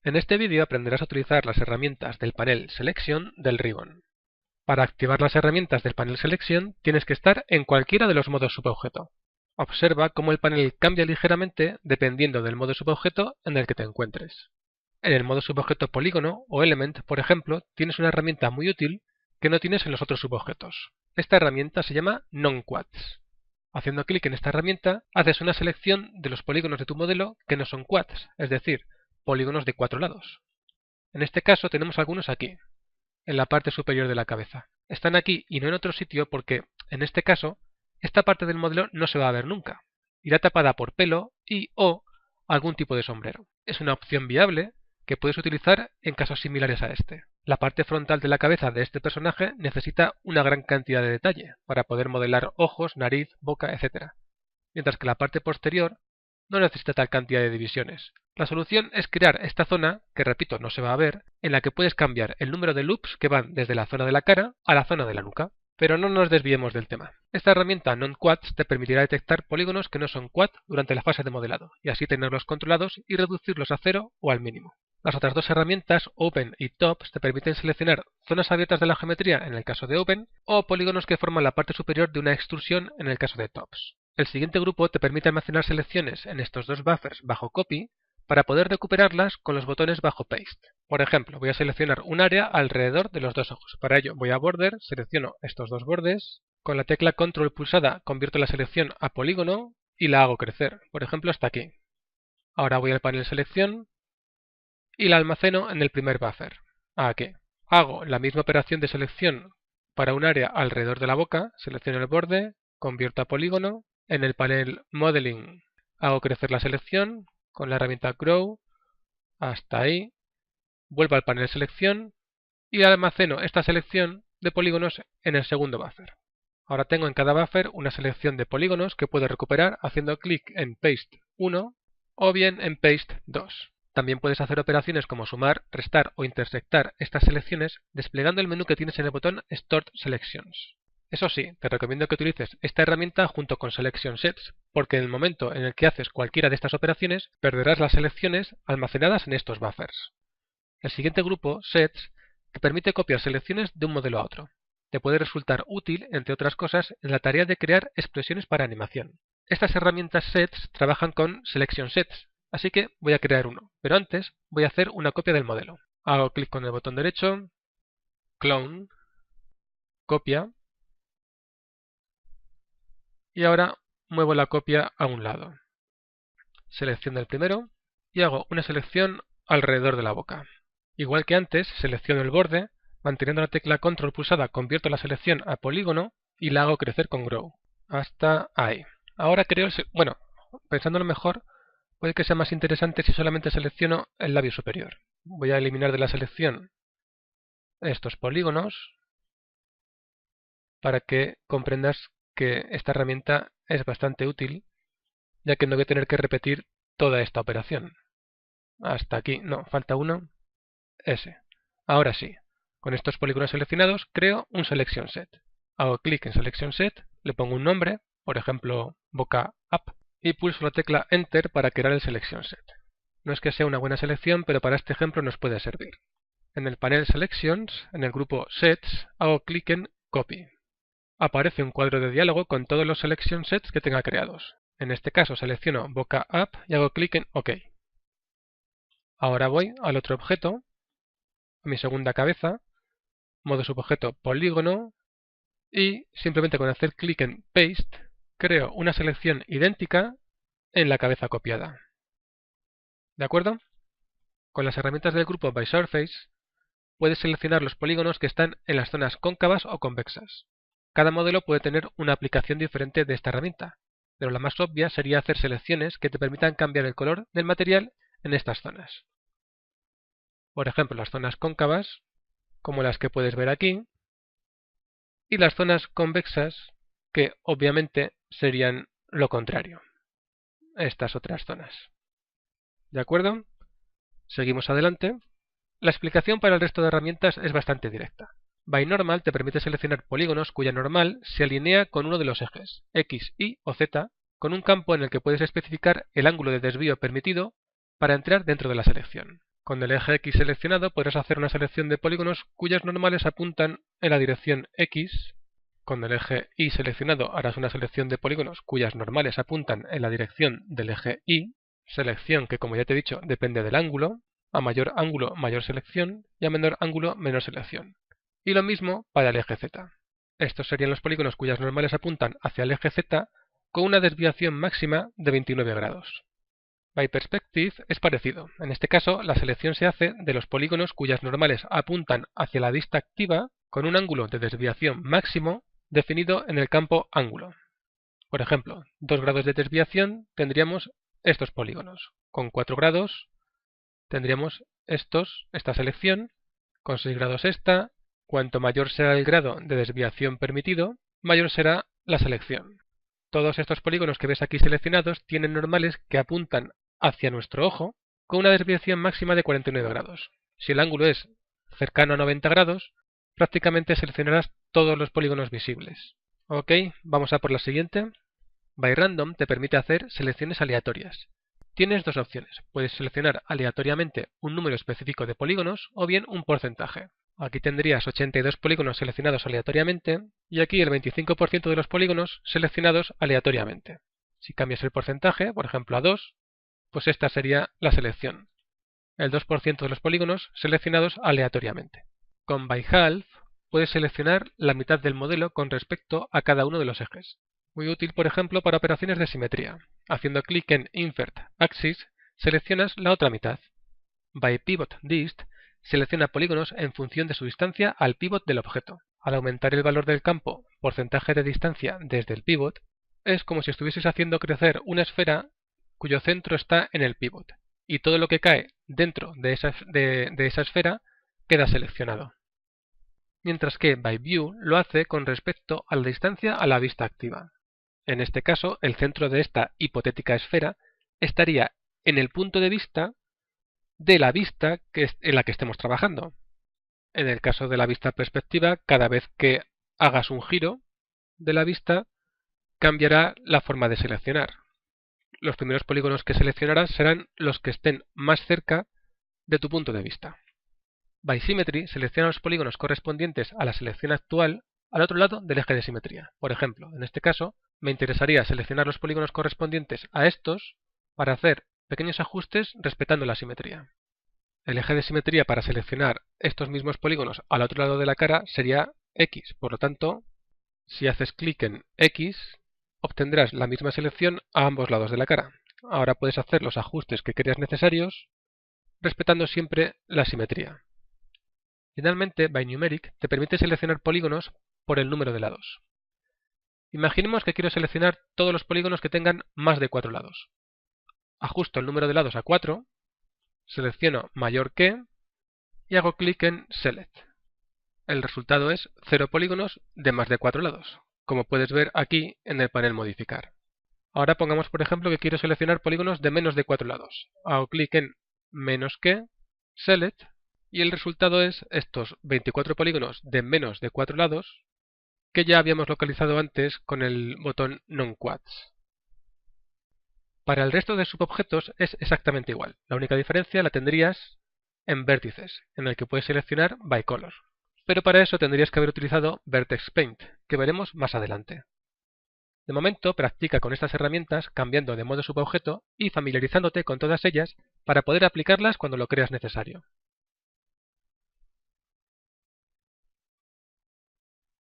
En este vídeo aprenderás a utilizar las herramientas del panel Selection del Ribbon. Para activar las herramientas del panel Selection tienes que estar en cualquiera de los modos subobjeto. Observa cómo el panel cambia ligeramente dependiendo del modo subobjeto en el que te encuentres. En el modo subobjeto polígono o element, por ejemplo, tienes una herramienta muy útil que no tienes en los otros subobjetos. Esta herramienta se llama Non-Quads. Haciendo clic en esta herramienta, haces una selección de los polígonos de tu modelo que no son quads, es decir, polígonos de 4 lados. En este caso tenemos algunos aquí, en la parte superior de la cabeza. Están aquí y no en otro sitio porque, en este caso, esta parte del modelo no se va a ver nunca. Irá tapada por pelo y/o algún tipo de sombrero. Es una opción viable que puedes utilizar en casos similares a este. La parte frontal de la cabeza de este personaje necesita una gran cantidad de detalle para poder modelar ojos, nariz, boca, etc. Mientras que la parte posterior no necesita tal cantidad de divisiones. La solución es crear esta zona, que repito no se va a ver, en la que puedes cambiar el número de loops que van desde la zona de la cara a la zona de la nuca. Pero no nos desviemos del tema. Esta herramienta Non-Quads te permitirá detectar polígonos que no son quad durante la fase de modelado, y así tenerlos controlados y reducirlos a 0 o al mínimo. Las otras dos herramientas, Open y Tops, te permiten seleccionar zonas abiertas de la geometría en el caso de Open, o polígonos que forman la parte superior de una extrusión en el caso de Tops. El siguiente grupo te permite almacenar selecciones en estos dos buffers bajo Copy para poder recuperarlas con los botones bajo Paste. Por ejemplo, voy a seleccionar un área alrededor de los dos ojos. Para ello voy a Border, selecciono estos dos bordes, con la tecla Control pulsada convierto la selección a polígono y la hago crecer, por ejemplo hasta aquí. Ahora voy al panel Selección y la almaceno en el primer buffer, aquí. Hago la misma operación de selección para un área alrededor de la boca, selecciono el borde, convierto a polígono, en el panel Modeling hago crecer la selección con la herramienta Grow hasta ahí, vuelvo al panel Selección y almaceno esta selección de polígonos en el segundo buffer. Ahora tengo en cada buffer una selección de polígonos que puedo recuperar haciendo clic en Paste 1 o bien en Paste 2. También puedes hacer operaciones como sumar, restar o intersectar estas selecciones desplegando el menú que tienes en el botón Stored Selections. Eso sí, te recomiendo que utilices esta herramienta junto con Selection Sets, porque en el momento en el que haces cualquiera de estas operaciones, perderás las selecciones almacenadas en estos buffers. El siguiente grupo, Sets, te permite copiar selecciones de un modelo a otro. Te puede resultar útil, entre otras cosas, en la tarea de crear expresiones para animación. Estas herramientas Sets trabajan con Selection Sets, así que voy a crear uno, pero antes voy a hacer una copia del modelo. Hago clic con el botón derecho, Clone, Copia, y ahora muevo la copia a un lado. Selecciono el primero y hago una selección alrededor de la boca. Igual que antes, selecciono el borde, manteniendo la tecla Control pulsada convierto la selección a polígono y la hago crecer con Grow. Hasta ahí. Ahora creo, pensándolo mejor, puede que sea más interesante si solamente selecciono el labio superior. Voy a eliminar de la selección estos polígonos para que comprendas que esta herramienta es bastante útil, ya que no voy a tener que repetir toda esta operación. Hasta aquí, no, falta uno, ese. Ahora sí, con estos polígonos seleccionados creo un Selection Set. Hago clic en Selection Set, le pongo un nombre, por ejemplo, boca up, y pulso la tecla Enter para crear el Selection Set. No es que sea una buena selección, pero para este ejemplo nos puede servir. En el panel Selections, en el grupo Sets, hago clic en Copy. Aparece un cuadro de diálogo con todos los Selection Sets que tenga creados. En este caso selecciono boca up y hago clic en OK. Ahora voy al otro objeto, a mi segunda cabeza, modo subobjeto polígono, y simplemente con hacer clic en Paste, creo una selección idéntica en la cabeza copiada. ¿De acuerdo? Con las herramientas del grupo By Surface, puedes seleccionar los polígonos que están en las zonas cóncavas o convexas. Cada modelo puede tener una aplicación diferente de esta herramienta, pero la más obvia sería hacer selecciones que te permitan cambiar el color del material en estas zonas. Por ejemplo, las zonas cóncavas, como las que puedes ver aquí, y las zonas convexas, que obviamente serían lo contrario, estas otras zonas. ¿De acuerdo? Seguimos adelante. La explicación para el resto de herramientas es bastante directa. ByNormal te permite seleccionar polígonos cuya normal se alinea con uno de los ejes, X, Y o Z, con un campo en el que puedes especificar el ángulo de desvío permitido para entrar dentro de la selección. Con el eje X seleccionado podrás hacer una selección de polígonos cuyas normales apuntan en la dirección X. Con el eje Y seleccionado harás una selección de polígonos cuyas normales apuntan en la dirección del eje Y, selección que, como ya te he dicho, depende del ángulo. A mayor ángulo, mayor selección, y a menor ángulo, menor selección. Y lo mismo para el eje Z. Estos serían los polígonos cuyas normales apuntan hacia el eje Z con una desviación máxima de 29 grados. ByPerspective es parecido. En este caso, la selección se hace de los polígonos cuyas normales apuntan hacia la vista activa con un ángulo de desviación máximo definido en el campo ángulo. Por ejemplo, 2 grados de desviación tendríamos estos polígonos. Con 4 grados tendríamos esta selección. Con 6 grados esta. Cuanto mayor será el grado de desviación permitido, mayor será la selección. Todos estos polígonos que ves aquí seleccionados tienen normales que apuntan hacia nuestro ojo con una desviación máxima de 49 grados. Si el ángulo es cercano a 90 grados, prácticamente seleccionarás todos los polígonos visibles. Ok, vamos a por la siguiente. ByRandom te permite hacer selecciones aleatorias. Tienes dos opciones. Puedes seleccionar aleatoriamente un número específico de polígonos o bien un porcentaje. Aquí tendrías 82 polígonos seleccionados aleatoriamente y aquí el 25% de los polígonos seleccionados aleatoriamente. Si cambias el porcentaje, por ejemplo a 2, pues esta sería la selección. El 2% de los polígonos seleccionados aleatoriamente. Con ByHalf puedes seleccionar la mitad del modelo con respecto a cada uno de los ejes. Muy útil, por ejemplo, para operaciones de simetría. Haciendo clic en Invert Axis, seleccionas la otra mitad. ByPivotDist selecciona polígonos en función de su distancia al pívot del objeto. Al aumentar el valor del campo porcentaje de distancia desde el pívot, es como si estuvieses haciendo crecer una esfera cuyo centro está en el pívot, y todo lo que cae dentro de esa esfera queda seleccionado. Mientras que ByView lo hace con respecto a la distancia a la vista activa. En este caso, el centro de esta hipotética esfera estaría en el punto de vista de la vista en la que estemos trabajando. En el caso de la vista perspectiva, cada vez que hagas un giro de la vista, cambiará la forma de seleccionar. Los primeros polígonos que seleccionarás serán los que estén más cerca de tu punto de vista. BySymmetry selecciona los polígonos correspondientes a la selección actual al otro lado del eje de simetría. Por ejemplo, en este caso, me interesaría seleccionar los polígonos correspondientes a estos para hacer pequeños ajustes respetando la simetría. El eje de simetría para seleccionar estos mismos polígonos al otro lado de la cara sería X. Por lo tanto, si haces clic en X, obtendrás la misma selección a ambos lados de la cara. Ahora puedes hacer los ajustes que creas necesarios, respetando siempre la simetría. Finalmente, ByNumeric te permite seleccionar polígonos por el número de lados. Imaginemos que quiero seleccionar todos los polígonos que tengan más de 4 lados. Ajusto el número de lados a 4, selecciono mayor que y hago clic en Select. El resultado es 0 polígonos de más de 4 lados, como puedes ver aquí en el panel Modificar. Ahora pongamos por ejemplo que quiero seleccionar polígonos de menos de 4 lados. Hago clic en menos que, Select, y el resultado es estos 24 polígonos de menos de 4 lados que ya habíamos localizado antes con el botón NonQuads. Para el resto de subobjetos es exactamente igual. La única diferencia la tendrías en vértices, en el que puedes seleccionar ByColor. Pero para eso tendrías que haber utilizado Vertex Paint, que veremos más adelante. De momento, practica con estas herramientas cambiando de modo subobjeto y familiarizándote con todas ellas para poder aplicarlas cuando lo creas necesario.